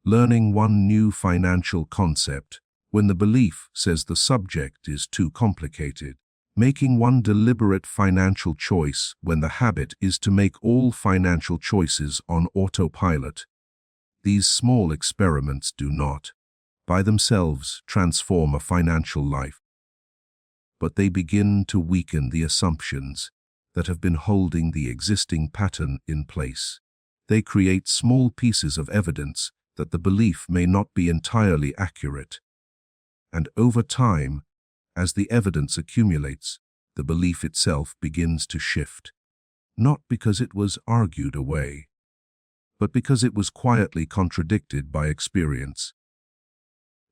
Learning one new financial concept when the belief says the subject is too complicated. Making one deliberate financial choice when the habit is to make all financial choices on autopilot. These small experiments do not, by themselves, transform a financial life, but they begin to weaken the assumptions that have been holding the existing pattern in place. They create small pieces of evidence that the belief may not be entirely accurate. And over time, as the evidence accumulates, the belief itself begins to shift, not because it was argued away, but because it was quietly contradicted by experience.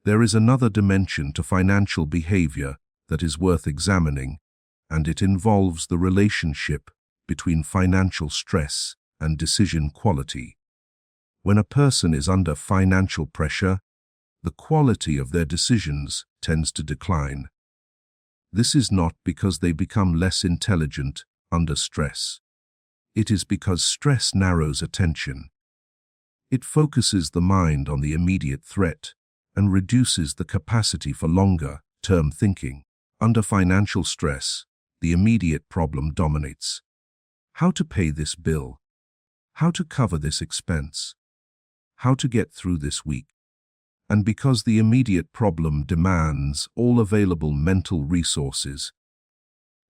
There is another dimension to financial behavior that is worth examining, and it involves the relationship between financial stress and decision quality. When a person is under financial pressure, the quality of their decisions tends to decline. This is not because they become less intelligent under stress. It is because stress narrows attention. It focuses the mind on the immediate threat and reduces the capacity for longer-term thinking. Under financial stress, the immediate problem dominates. How to pay this bill? How to cover this expense? How to get through this week? And because the immediate problem demands all available mental resources,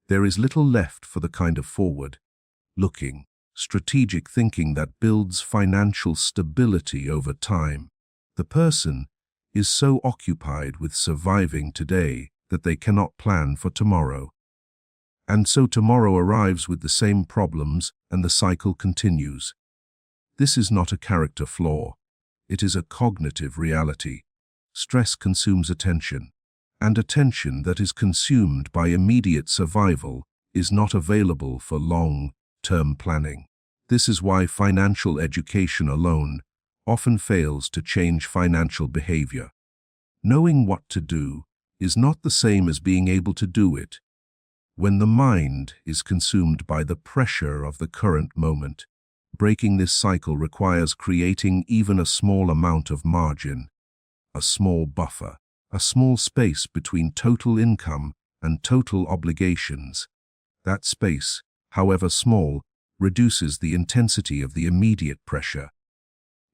there is little left for the kind of forward-looking, strategic thinking that builds financial stability over time. The person is so occupied with surviving today that they cannot plan for tomorrow. And so tomorrow arrives with the same problems and the cycle continues. This is not a character flaw. It is a cognitive reality. Stress consumes attention, and attention that is consumed by immediate survival is not available for long-term planning. This is why financial education alone often fails to change financial behavior. Knowing what to do is not the same as being able to do it. When the mind is consumed by the pressure of the current moment, breaking this cycle requires creating even a small amount of margin, a small buffer, a small space between total income and total obligations. That space, however small, reduces the intensity of the immediate pressure.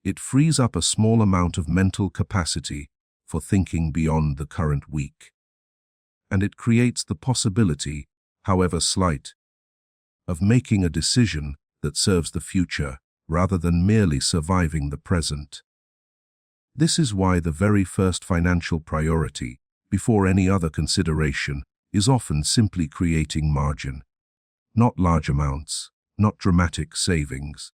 It frees up a small amount of mental capacity for thinking beyond the current week. And it creates the possibility, however slight, of making a decision that serves the future rather than merely surviving the present. This is why the very first financial priority, before any other consideration, is often simply creating margin. Not large amounts, not dramatic savings,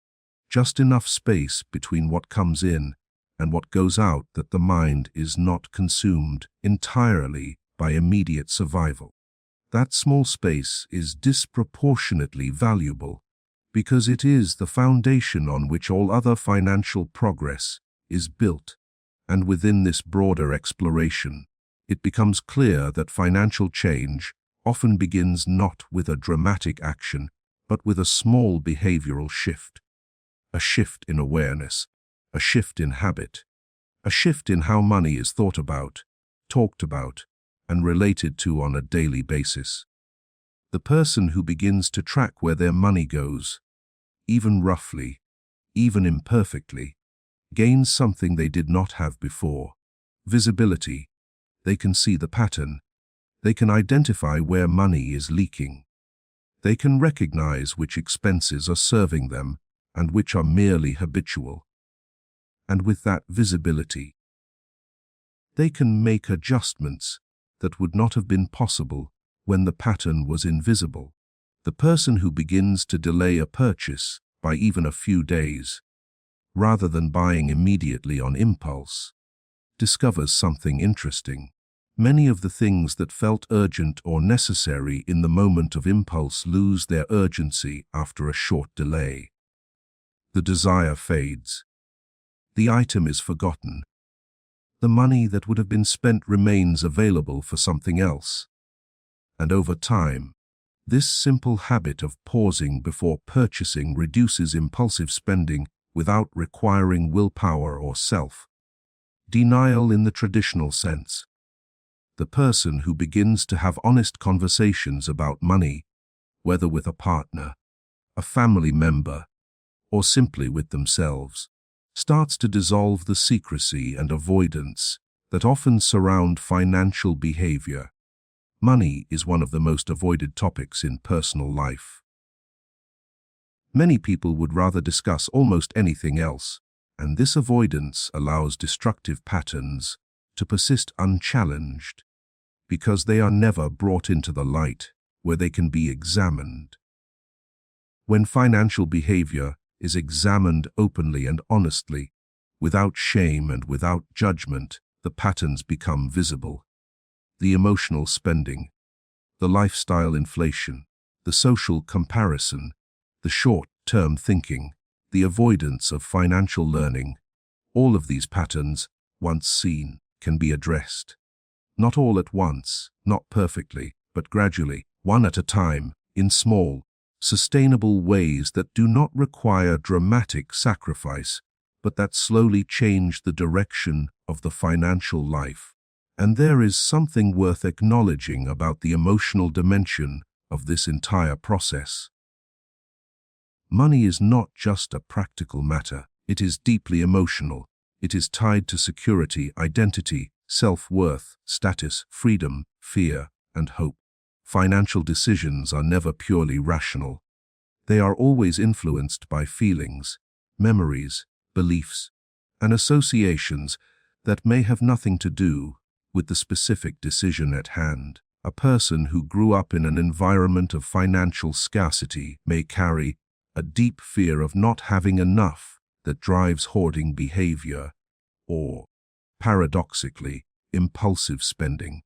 just enough space between what comes in and what goes out that the mind is not consumed entirely by immediate survival. That small space is disproportionately valuable because it is the foundation on which all other financial progress is built. And within this broader exploration, it becomes clear that financial change often begins not with a dramatic action, but with a small behavioral shift. A shift in awareness, a shift in habit, a shift in how money is thought about, talked about, and related to on a daily basis. The person who begins to track where their money goes, even roughly, even imperfectly, gains something they did not have before: visibility. They can see the pattern. They can identify where money is leaking. They can recognize which expenses are serving them and which are merely habitual. And with that visibility, they can make adjustments that would not have been possible when the pattern was invisible. The person who begins to delay a purchase by even a few days, rather than buying immediately on impulse, discovers something interesting. Many of the things that felt urgent or necessary in the moment of impulse lose their urgency after a short delay. The desire fades. The item is forgotten. The money that would have been spent remains available for something else. And over time, this simple habit of pausing before purchasing reduces impulsive spending without requiring willpower or self-denial in the traditional sense. The person who begins to have honest conversations about money, whether with a partner, a family member, or simply with themselves, starts to dissolve the secrecy and avoidance that often surround financial behavior. Money is one of the most avoided topics in personal life. Many people would rather discuss almost anything else, and this avoidance allows destructive patterns to persist unchallenged because they are never brought into the light where they can be examined. When financial behavior is examined openly and honestly, without shame and without judgment, the patterns become visible. The emotional spending, the lifestyle inflation, the social comparison, the short-term thinking, the avoidance of financial learning, all of these patterns, once seen, can be addressed. Not all at once, not perfectly, but gradually, one at a time, in small, sustainable ways that do not require dramatic sacrifice, but that slowly change the direction of the financial life. And there is something worth acknowledging about the emotional dimension of this entire process. Money is not just a practical matter, it is deeply emotional. It is tied to security, identity, self-worth, status, freedom, fear, and hope. Financial decisions are never purely rational. They are always influenced by feelings, memories, beliefs, and associations that may have nothing to do with the specific decision at hand. A person who grew up in an environment of financial scarcity may carry a deep fear of not having enough that drives hoarding behavior or, paradoxically, impulsive spending.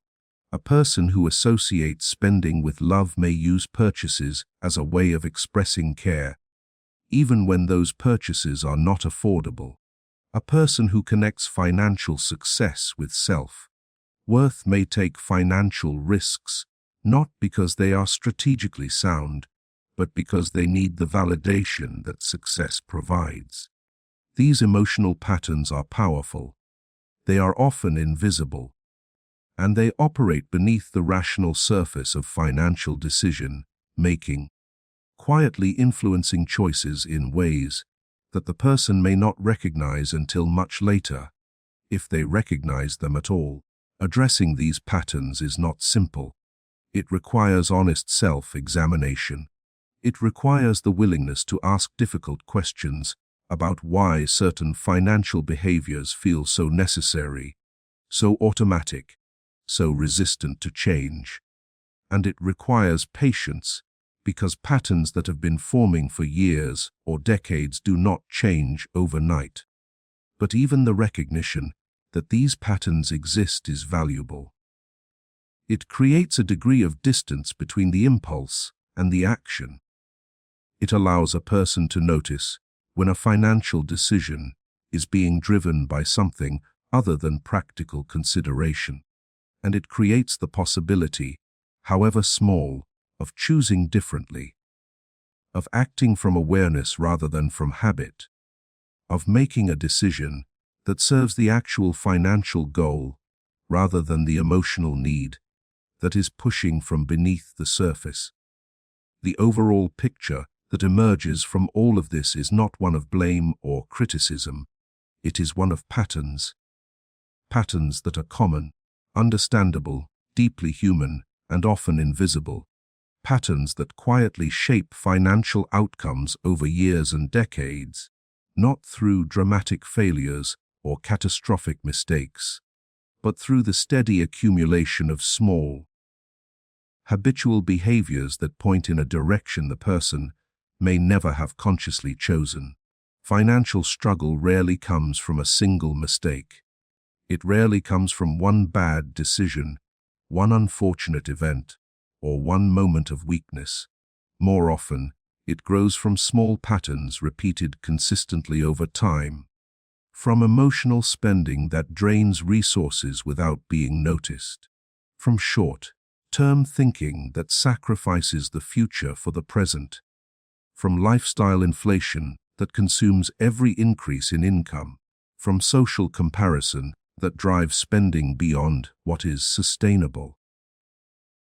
A person who associates spending with love may use purchases as a way of expressing care, even when those purchases are not affordable. A person who connects financial success with self-worth may take financial risks, not because they are strategically sound, but because they need the validation that success provides. These emotional patterns are powerful. They are often invisible, and they operate beneath the rational surface of financial decision-making, quietly influencing choices in ways that the person may not recognize until much later, if they recognize them at all. Addressing these patterns is not simple. It requires honest self-examination. It requires the willingness to ask difficult questions about why certain financial behaviors feel so necessary, so automatic, so resistant to change. And it requires patience, because patterns that have been forming for years or decades do not change overnight. But even the recognition that these patterns exist is valuable. It creates a degree of distance between the impulse and the action. It allows a person to notice when a financial decision is being driven by something other than practical consideration. And it creates the possibility, however small, of choosing differently, of acting from awareness rather than from habit, of making a decision that serves the actual financial goal rather than the emotional need that is pushing from beneath the surface. The overall picture that emerges from all of this is not one of blame or criticism. It is one of patterns. Patterns that are common, understandable, deeply human, and often invisible. Patterns that quietly shape financial outcomes over years and decades, not through dramatic failures or catastrophic mistakes, but through the steady accumulation of small, habitual behaviors that point in a direction the person may never have consciously chosen. Financial struggle rarely comes from a single mistake. It rarely comes from one bad decision, one unfortunate event, or one moment of weakness. More often, it grows from small patterns repeated consistently over time, from emotional spending that drains resources without being noticed, from short-term thinking that sacrifices the future for the present, from lifestyle inflation that consumes every increase in income, from social comparison that drives spending beyond what is sustainable,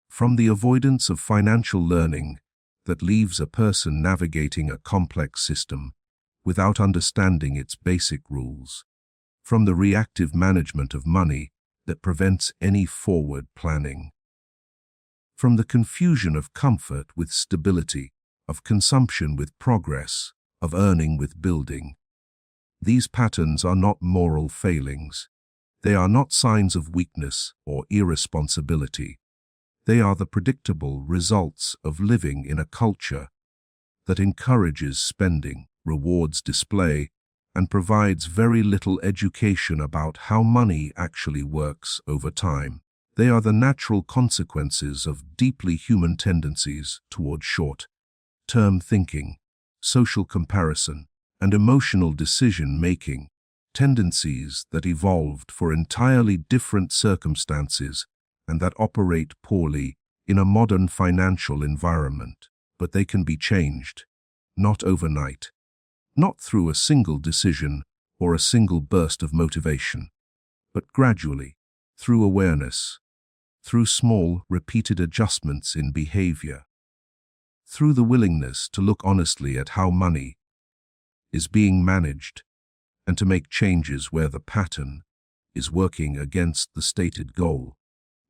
from the avoidance of financial learning that leaves a person navigating a complex system without understanding its basic rules, from the reactive management of money that prevents any forward planning, from the confusion of comfort with stability, of consumption with progress, of earning with building. These patterns are not moral failings. They are not signs of weakness or irresponsibility. They are the predictable results of living in a culture that encourages spending, rewards display, and provides very little education about how money actually works over time. They are the natural consequences of deeply human tendencies toward short-term thinking, social comparison, and emotional decision-making, tendencies that evolved for entirely different circumstances and that operate poorly in a modern financial environment. but they can be changed, not overnight, not through a single decision or a single burst of motivation, but gradually, through awareness, through small, repeated adjustments in behavior, through the willingness to look honestly at how money is being managed and to make changes where the pattern is working against the stated goal.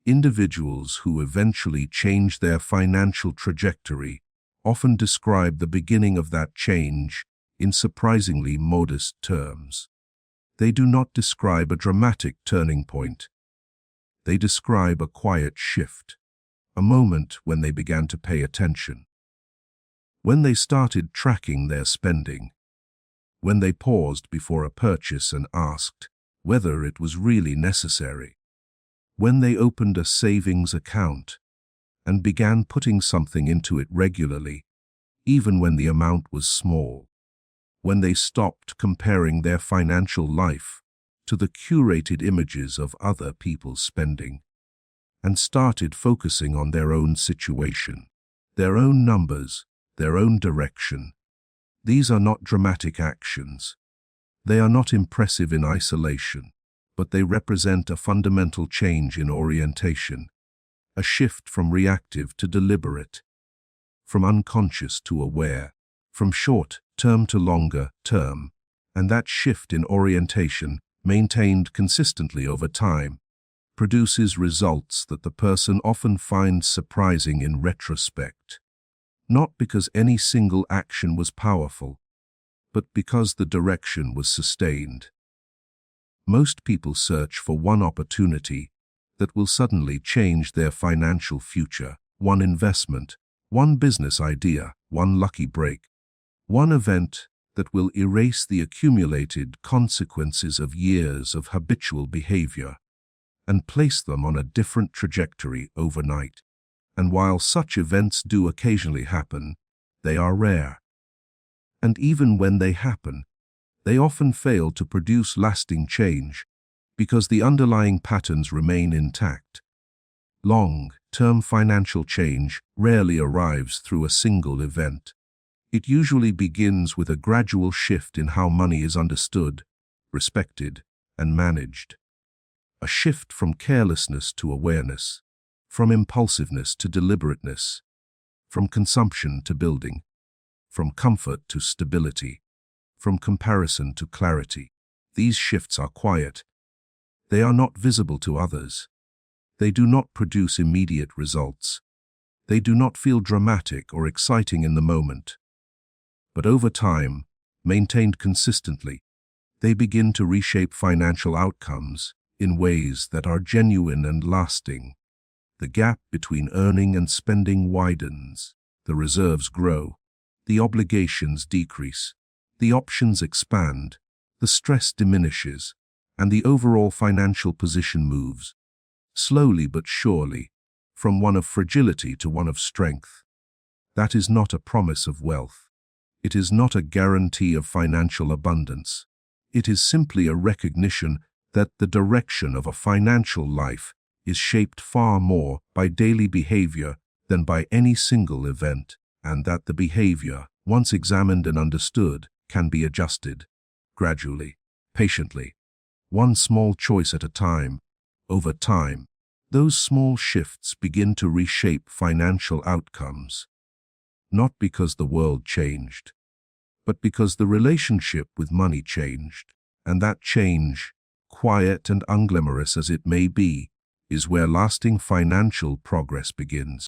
Individuals who eventually change their financial trajectory often describe the beginning of that change in surprisingly modest terms. They do not describe a dramatic turning point. They describe a quiet shift, a moment when they began to pay attention, when they started tracking their spending, when they paused before a purchase and asked whether it was really necessary, when they opened a savings account and began putting something into it regularly, even when the amount was small, when they stopped comparing their financial life to the curated images of other people's spending and started focusing on their own situation, their own numbers, their own direction. These are not dramatic actions. They are not impressive in isolation, but they represent a fundamental change in orientation, a shift from reactive to deliberate, from unconscious to aware, from short-term to longer-term, and that shift in orientation, maintained consistently over time, produces results that the person often finds surprising in retrospect, not because any single action was powerful, but because the direction was sustained. Most people search for one opportunity that will suddenly change their financial future, one investment, one business idea, one lucky break, one event that will erase the accumulated consequences of years of habitual behavior and place them on a different trajectory overnight. And while such events do occasionally happen, they are rare. And even when they happen, they often fail to produce lasting change because the underlying patterns remain intact. Long-term financial change rarely arrives through a single event. It usually begins with a gradual shift in how money is understood, respected, and managed. A shift from carelessness to awareness, from impulsiveness to deliberateness, from consumption to building, from comfort to stability, from comparison to clarity. These shifts are quiet. They are not visible to others. They do not produce immediate results. They do not feel dramatic or exciting in the moment. But over time, maintained consistently, they begin to reshape financial outcomes in ways that are genuine and lasting. The gap between earning and spending widens, the reserves grow, the obligations decrease, the options expand, the stress diminishes, and the overall financial position moves, slowly but surely, from one of fragility to one of strength. That is not a promise of wealth. It is not a guarantee of financial abundance. It is simply a recognition that the direction of a financial life is shaped far more by daily behavior than by any single event, and that the behavior, once examined and understood, can be adjusted, gradually, patiently, one small choice at a time. Over time, those small shifts begin to reshape financial outcomes, not because the world changed, but because the relationship with money changed, and that change, quiet and unglamorous as it may be, is where lasting financial progress begins.